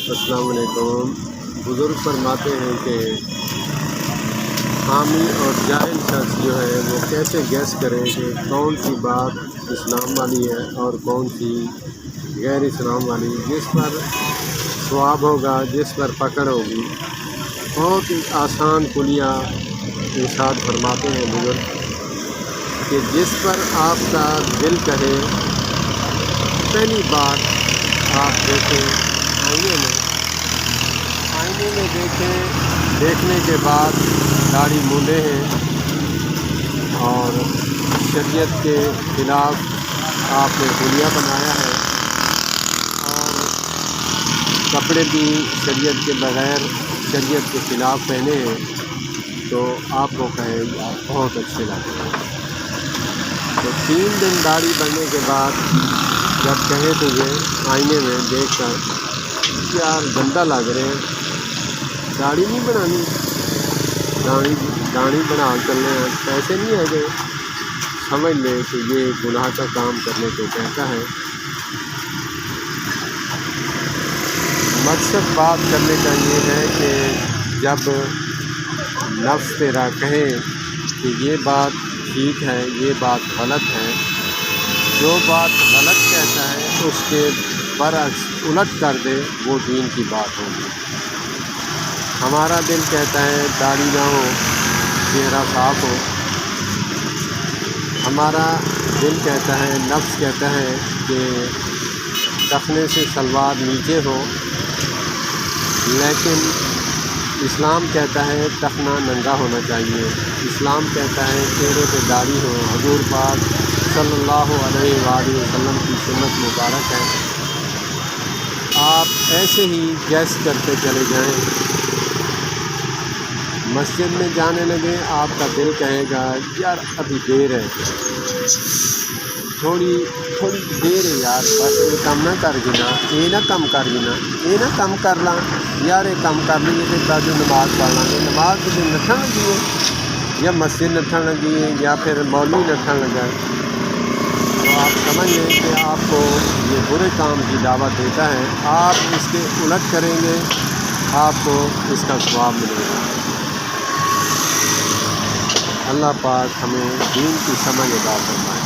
السلام علیکم۔ بزرگ فرماتے ہیں کہ حامی اور جاہل شخص جو ہے وہ کیسے گیس کرے کہ کون سی بات اسلام والی ہے اور کون سی غیر اسلام والی، جس پر ثواب ہوگا، جس پر پکڑ ہوگی۔ بہت ہی آسان کلیہ ارشاد فرماتے ہیں بزرگ کہ جس پر آپ کا دل کہے، پہلی بات آپ دیکھیں آئینے میں دیکھنے کے بعد داڑھی مونڈے ہیں اور شریعت کے خلاف آپ نے حلیہ بنایا ہے اور کپڑے بھی شریعت کے بغیر شریعت کے خلاف پہنے ہیں، تو آپ کو کہے آپ بہت اچھے لگتے ہیں۔ تو 3 دن داڑھی بڑھنے کے بعد جب کہے تجھے آئینے میں دیکھ کر یار گندا لگ رہے ہیں، داڑھی نہیں بڑھانی، داڑھی بڑھا چلنے ہیں، پیسے نہیں ہے گئے، سمجھ لے کہ یہ گناہ کا کام کرنے کو کہتا ہے۔ مقصد بات کرنے کا یہ ہے کہ جب نفس تیرا کہے کہ یہ بات ٹھیک ہے، یہ بات غلط ہے، جو بات غلط کہتا ہے اس کے برعکس الٹ کر دے، وہ دین کی بات ہوگی۔ ہمارا دل کہتا ہے داڑھی نہ ہو، چہرہ صاف ہو، ہمارا دل کہتا ہے، نفس کہتا ہے کہ ٹخنے سے شلوار نیچے ہو، لیکن اسلام کہتا ہے ٹخنا ننگا ہونا چاہیے۔ اسلام کہتا ہے چہرے پہ داڑھی ہو۔ حضور پاک صلی اللہ علیہ وآلہ وسلم کی سنت مبارک ہے۔ آپ ایسے ہی گیس کرتے چلے جائیں، مسجد میں جانے لگے، آپ کا دل کہے گا یار ابھی دیر ہے، تھوڑی دیر ہے یار، بس یہ کم نہ کر گنا، یہ نہ کم کر گنا، یہ نہ کم کر لاں یار، یہ کم کر لیے تو بعد نماز پڑھ لیں گے۔ نماز تو نٹھن لگی ہے، یا مسجد نٹھن لگی ہے، یا پھر مولوی نٹھن لگا ہے، تو آپ سمجھ لیں کہ آپ کو یہ برے کام کی دعوت دیتا ہے۔ آپ اس کے الٹ کریں گے، آپ کو اس کا ثواب ملے گا۔ اللہ پاک ہمیں دین کی سمجھ عطا فرمائے۔